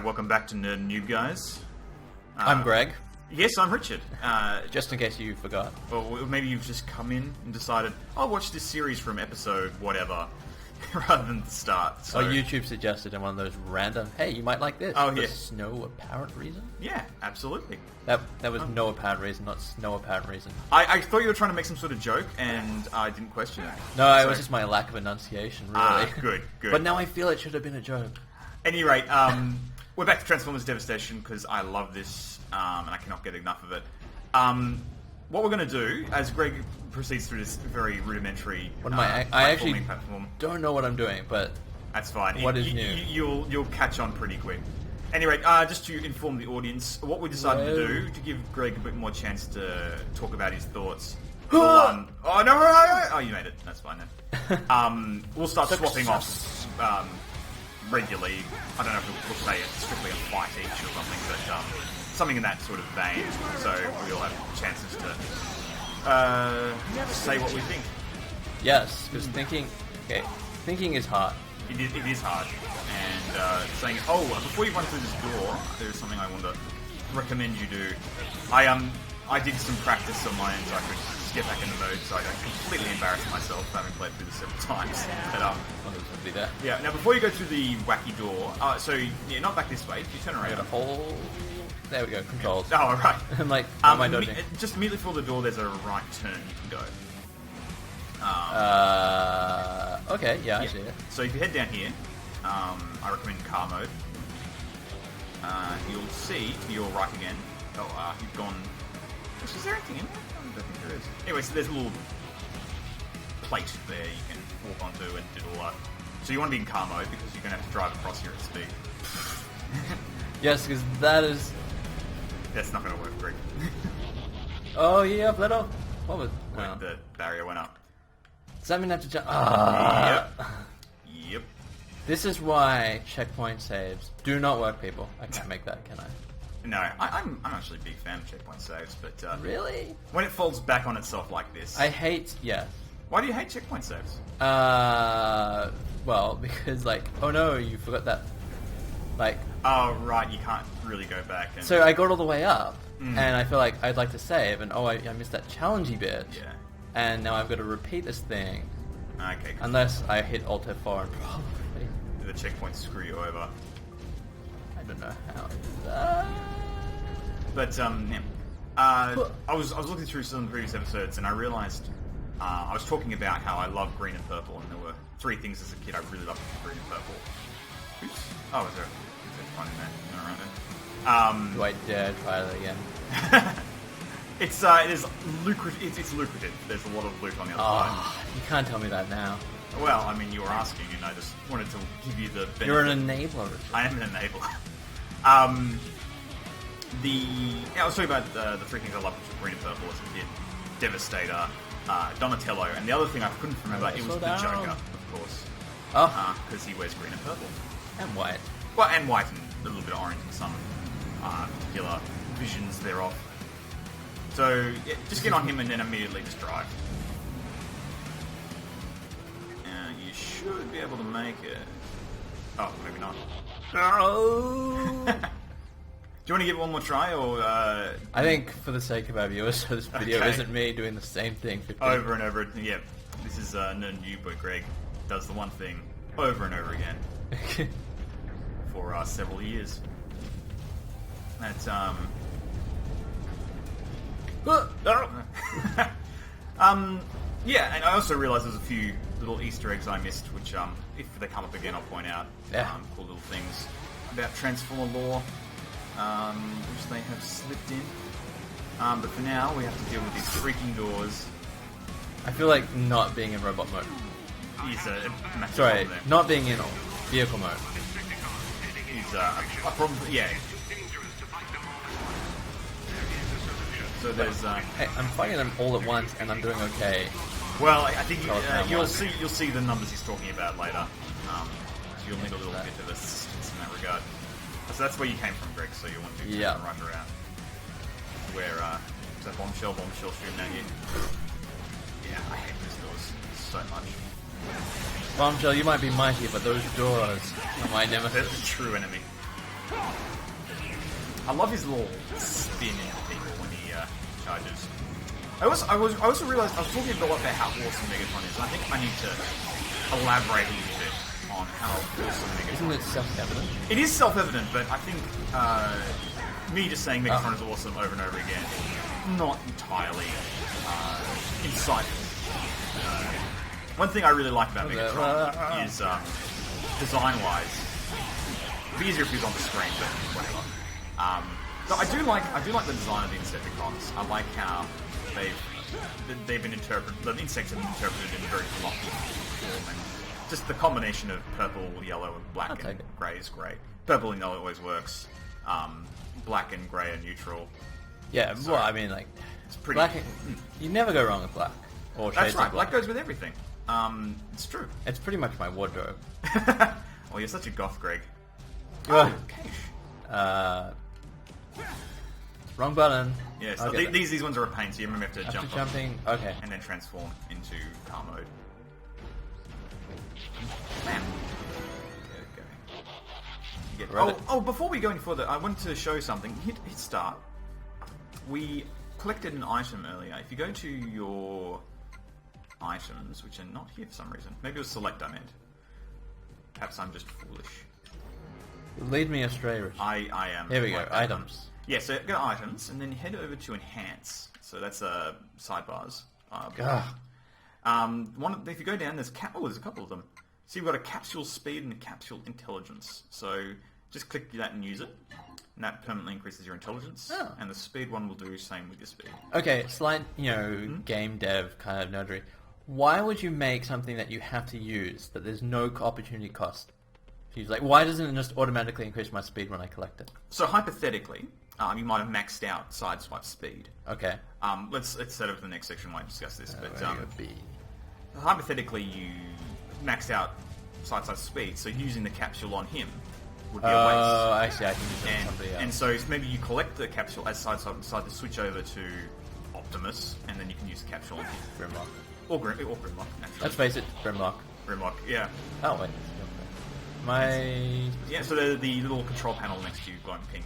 welcome back to N00b, guys. I'm Greg. Yes, I'm Richard. Just in case you forgot. Or maybe you've just come in and decided, I'll watch this series from episode whatever, rather than the start. So... Oh, YouTube suggested in one of those random, hey, you might like this. Oh, for yes. no apparent reason? Yeah, absolutely. That was no apparent reason, not no apparent reason. I thought you were trying to make some sort of joke, and I didn't question it. No, it was just my lack of enunciation, really. Good. But now I feel it should have been a joke. At any rate, we're back to Transformers Devastation, because I love this, and I cannot get enough of it. What we're going to do, as Greg proceeds through this very rudimentary I actually platform, don't know what I'm doing, but that's fine. What is new? You'll catch on pretty quick. Anyway, just to inform the audience, what we decided to do, to give Greg a bit more chance to talk about his thoughts. Oh no! Oh, you made it. That's fine then. We'll start swapping off regularly. I don't know if we'll say it's strictly a fight each or something, but something in that sort of vein. So we'll have chances to say what we think. yes, because thinking is hard. It is hard. And saying, before you run through this door, there's something I want to recommend you do. I did some practice on mine so I could just get back in the mode, so I completely embarrassed myself having played through this several times. But, yeah, now before you go through the wacky door, not back this way, if you turn around. I got a whole... There we go, controls. Oh, alright. I'm like, what am I dodging? Just immediately before the door, there's a right turn you can go. Okay, yeah, I see it. So if you head down here, I recommend car mode. You'll see to your right again. You've gone... Is there anything in there? I don't think there is. Anyway, so there's a little plate there you can walk onto and do all that. So you want to be in car mode because you're going to have to drive across here at speed. Yes, because that is... That's not going to work, Greg. Oh, yeah, let off. What was... The barrier went up. Does that mean I have to jump? Yep. This is why checkpoint saves do not work, people. I can't make that, can I? No, I'm actually a big fan of checkpoint saves, but... Really? When it folds back on itself like this... I hate... Yes. Why do you hate checkpoint saves? Well, because, like, oh no, you forgot that, like... Oh, right, you can't really go back and... So I got all the way up, and I feel like I'd like to save, and I missed that challengey bit. Yeah. And now I've got to repeat this thing. Okay. Unless I hit Alt F4 and probably... The checkpoint screw you over. I don't know how I do that. But, I was looking through some previous episodes and I realised I was talking about how I love green and purple, and there were three things as a kid I really loved: green and purple. Oops. Oh, is there one in there? Not around there. Do I dare try that again? It is lucrative. It's lucrative. There's a lot of loot on the other side. You can't tell me that now. Well, I mean, you were asking, and I just wanted to give you the benefit. You're an enabler, Richard. I am an enabler. I was talking about the three things I loved, which were green and purple as a kid, Devastator, Donatello, and the other thing I couldn't remember, it was the Joker, of course. Oh. Because he wears green and purple. And white. Well, and white and a little bit of orange in some particular visions thereof. So, yeah, just get on him and then immediately just drive. You should be able to make it. Oh, maybe not. Oh. Do you want to give it one more try, or... I think for the sake of our viewers, so this video isn't me doing the same thing 15 over and over. Yeah, this is N00b, but Greg does the one thing over and over again for several years. That's yeah, and I also realised there's a few little Easter eggs I missed, which if they come up again, I'll point out. Cool little things about Transformer lore, which they have slipped in. But for now, we have to deal with these freaking doors. I feel like not being in robot mode. Is a massive Sorry, problem there. not being in vehicle mode. Is a problem. Yeah. So there's. Hey, I'm fighting them all at once, and I'm doing okay. Well, I think you'll see the numbers he's talking about later. So you'll need a little bit of assistance in that regard. So that's where you came from, Greg. So you want to turn right around. Where is that bombshell shooting at you? Yeah, I hate those doors so much. Bombshell, you might be mighty, but those doors are my nemesis. They're the true enemy. I love his little spin into people when he charges. I also realized I was talking a lot about how awesome Megatron is, and I think I need to elaborate a little bit on how awesome Megatron is. Isn't it self-evident? It is self-evident, but I think me just saying Megatron is awesome over and over again, not entirely insightful. One thing I really like about Megatron is design-wise. It'd be easier if he was on the screen, but whatever. So I do like the design of the Insecticons. I like how they've been interpreted. The insects have been interpreted in a very blocky form, and just the combination of purple, yellow, and black and grey is great. Purple and yellow always works. Black and grey are neutral. Yeah, So, well, I mean, like, it's pretty. black. You never go wrong with black. Or That's shades right. of black. Black goes with everything. It's true. It's pretty much my wardrobe. Oh, you're such a goth, Greg. Oh. Okay. Wrong button. Yes, Okay. these ones are a pain, so you remember you have to After jump up jumping, okay. and then transform into car mode. Man. There we go. Oh, before we go any further, I wanted to show something. Hit start. We collected an item earlier. If you go to your items, which are not here for some reason. Maybe it was select I meant. Perhaps I'm just foolish. Lead me astray, Rich. I am. Here we go, like that. items. Yeah, so go items, and then head over to enhance. So that's sidebars. If you go down, there's there's a couple of them. So you've got a capsule speed and a capsule intelligence. So just click that and use it, and that permanently increases your intelligence. Oh. And the speed one will do the same with your speed. Okay, slight, game dev kind of nerdery. Why would you make something that you have to use that there's no opportunity cost to use? Like, why doesn't it just automatically increase my speed when I collect it? So hypothetically, you might have maxed out sideswipe speed. Okay. Let's set up the next section when I discuss this. But B. hypothetically, you maxed out sideswipe speed, so using the capsule on him would be a waste. Oh, actually, I can use it on somebody else. And so maybe you collect the capsule as sideswipe, decide to switch over to Optimus, and then you can use the capsule on him. Grimlock. Or Grimlock, naturally. Let's face it, Grimlock. Grimlock, yeah. Oh, wait. My... Yeah, so the little control panel next to you, glowing pink.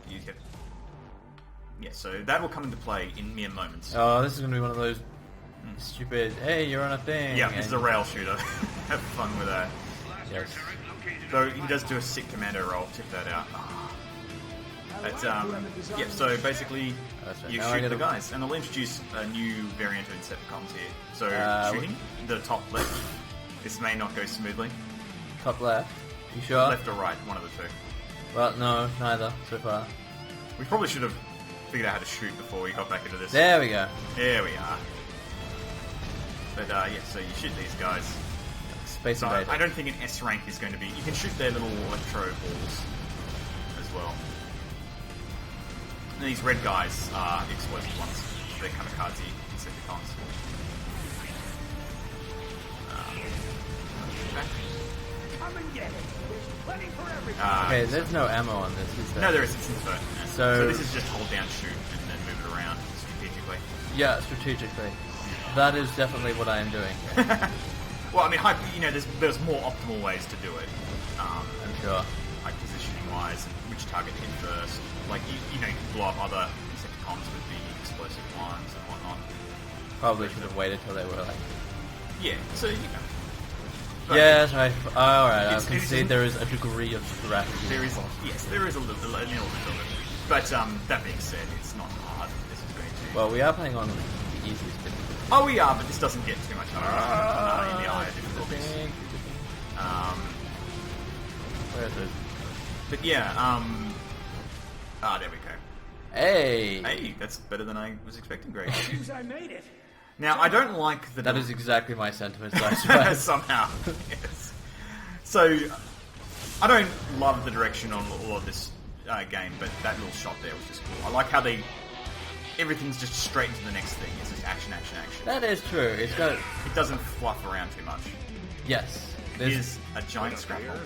You get... Yeah, so that will come into play in mere moments. Oh, this is going to be one of those stupid, hey, you're on a thing. Yeah, this is a rail shooter. Have fun with that. Yes. Though he does do a sick commando roll, check that out. But, yeah, so basically, right. you Now I shoot the gotta- guys, and they'll introduce a new variant of Insecticons here. So, shooting, the top left. This may not go smoothly. Top left. You sure? Left or right, one of the two. Well, no, neither, so far. We probably should have figured out how to shoot before we got back into this. There we go. There we are. But, yeah, so you shoot these guys. Space So Invader. I don't think an S rank is going to be... You can shoot their little electro balls as well. And these red guys are explosive ones. They're kamikaze Insecticons. Okay, there's no ammo on this, is there? No, there is. It's info. So this is just hold down, shoot, and then move it around strategically. Yeah, strategically. That is definitely what I am doing. Well, I mean, there's more optimal ways to do it. I'm sure. Like positioning-wise, and which target to hit first. Like, you can blow up other Insecticons with the explosive ones and whatnot. Probably should have waited till they were like... Yeah, so, But Yes, right. Alright, I'll It's- concede there is a degree of strategy. there is, yes, there is an element of it. But, that being said, it's not hard. This is going to... Well, we are playing on the easiest bit. Oh, we are, but this doesn't get too much harder in the higher difficulties. Where is it? But yeah, there we go. Hey! Hey, that's better than I was expecting, Greg. I made it. Now, I don't like the... That is exactly my sentiments, I swear. Somehow, yes. So, I don't love the direction on all of this game, but that little shot there was just cool. I like how everything's just straight into the next thing. It's just action, action, action. That is true. It's got... It doesn't fluff around too much. Yes. He is a giant shrapnel. Or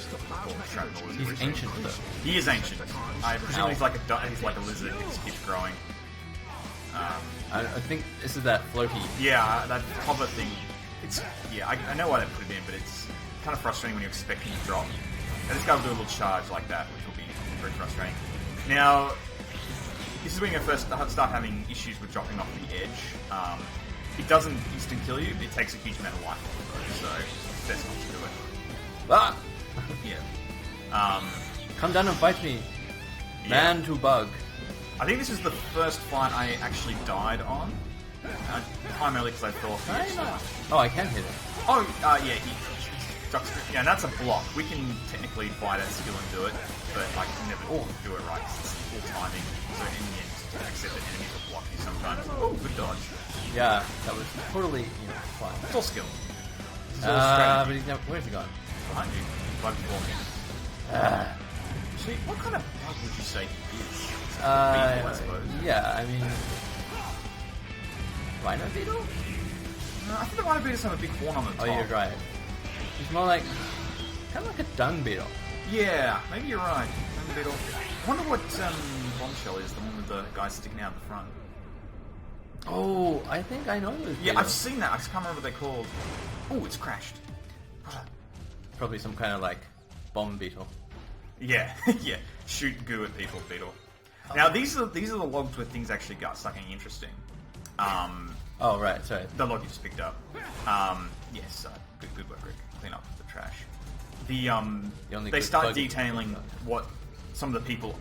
shrapnel, isn't He's it? ancient, though. He is ancient. I presume he's like a lizard that just keeps growing. I think this is that floaty. Yeah, that hover thing. I know why they put it in, but it's kind of frustrating when you're expecting to drop. And this guy will do a little charge like that, which will be very frustrating. Now, this is when you first start having issues with dropping off the edge. It doesn't instant kill you, it takes a huge amount of life off of those, so it's best not to do it. Ah! Yeah. Come down and fight me. Man to bug. I think this is the first fight I actually died on. Primarily because I thought... Oh, I can hit it. Oh, yeah, yeah, and that's a block. We can technically buy that skill and do it, but I can never do it right. It's full timing, so in the end, to accept that enemies will block you sometimes. Oh, good dodge. Yeah, that was totally, fine. It's all skill. This is all But strategy. he's never, where's he gone? Behind you. Right before me. See, what kind of bug would you say he is? Beetle, I suppose. Yeah, I mean... Rhino Beetle? No, I think the Rhino Beetles have a big horn on the top. Oh, you're right. He's more like... kind of like a dung beetle. Yeah, maybe you're right. Dung Beetle. I wonder what Bombshell is, the one with the guy sticking out the front. Oh, I think I know this Yeah, beetle. I've seen that. I just can't remember what they're called. Oh, it's crashed. Probably some kind of like bomb beetle. Yeah, yeah. Shoot goo at people, beetle. Now these are the logs where things actually got something interesting. Oh right, sorry. The log you just picked up. Yes, good work, Rick. Clean up the trash. They start detailing what some of the people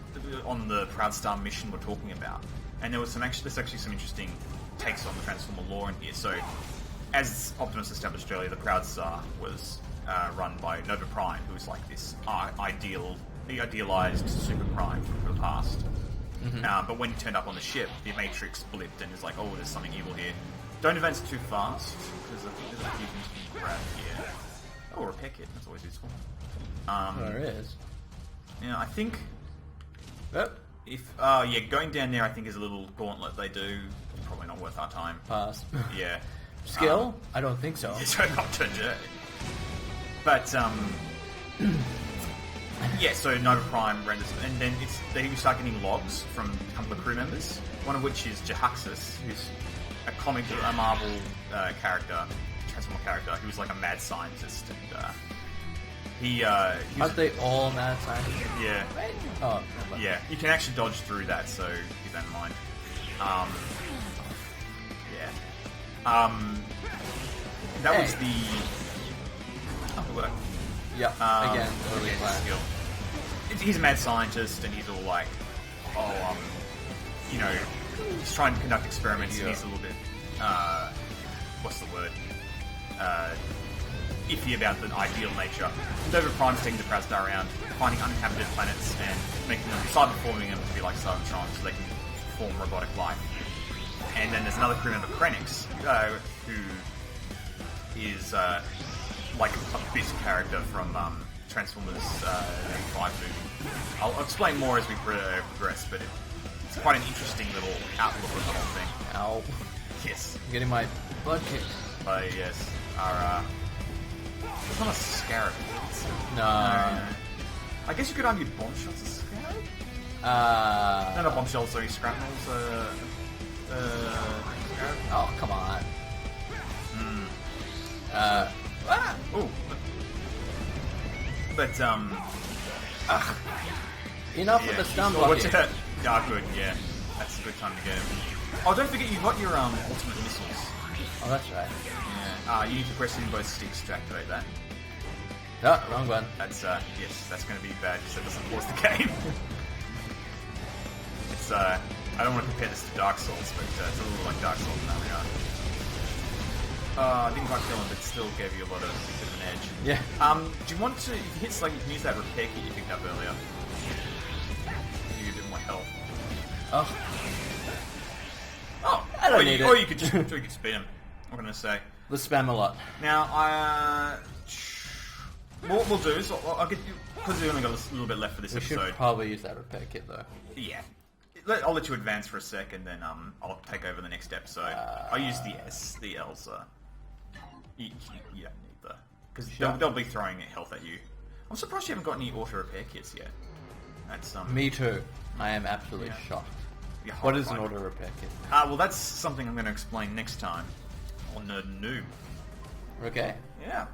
on the Proud Star mission were talking about, and there's actually some interesting takes on the Transformer lore in here. So, as Optimus established earlier, the Proud Star was run by Nova Prime, who was like this idealized Super Prime from the past. Mm-hmm. But when he turned up on the ship, the Matrix blipped and is like, oh, there's something evil here. Don't advance too fast, because I think there's a few things you can grab here. Oh, a repair kit, that's always useful. There is. Yeah, I think... going down there I think is a little gauntlet they do. Probably not worth our time. Pass. Yeah. Skill? I don't think so. So not to do. But, yeah, so Nova Prime renders, and then you start getting logs from a couple of crew members, one of which is Jahaxus, who's a Marvel character, Transformer character, who was like a mad scientist, and Aren't they all mad scientists? Yeah. Oh, yeah, you can actually dodge through that, so keep that in mind. That was the... Oh, it worked. Yep, again, totally flat. Skill. He's a mad scientist, and he's all like, he's trying to conduct experiments, and he's a little bit, what's the word? Iffy about the ideal nature. Nova Prime's taking the Proud Star around, finding uninhabited planets, and making them, cyberforming them to be like Cybertron, so they can form robotic life. And then there's another crew member, Krenix, who is, like a bit character from Transformers 5 movie. I'll explain more as we progress, but it's quite an interesting little outlook of the whole thing. Ow. Yes. I'm getting my butt kicked. Yes. It's not a scarab. No. I guess you could argue Bombshell's a scarab? No, not Bombshell, sorry, Scrapnel's scarab. Oh, come on. Ooh. But, Enough with the stun blocking. Good, yeah. That's a good time to get him. Oh, don't forget, you've got your ultimate missiles. Oh, that's right. Yeah. You need to press in both sticks to activate that. Oh, wrong one. That's, yes, that's going to be bad because that doesn't pause the game. It's, I don't want to compare this to Dark Souls, but it's a little like Dark Souls in that regard. I didn't quite kill him, but still gave you a bit of an edge. Yeah. Do you want to, if you hit slug, you can use that repair kit you picked up earlier. Give you a bit more health. Oh, I don't need it. Or you could just beat him. I'm going to say. Let's spam a lot. Now, what we'll do is, I'll get you, because we've only got a little bit left for this episode. We should probably use that repair kit, though. Yeah. I'll let you advance for a sec, and then I'll take over the next episode. I'll use the S, the L's. You don't need the... Because they'll be throwing health at you. I'm surprised you haven't got any auto repair kits yet. That's Me too. I am absolutely shocked. What is an auto repair kit? Well, that's something I'm going to explain next time on N00b. Okay. Yeah.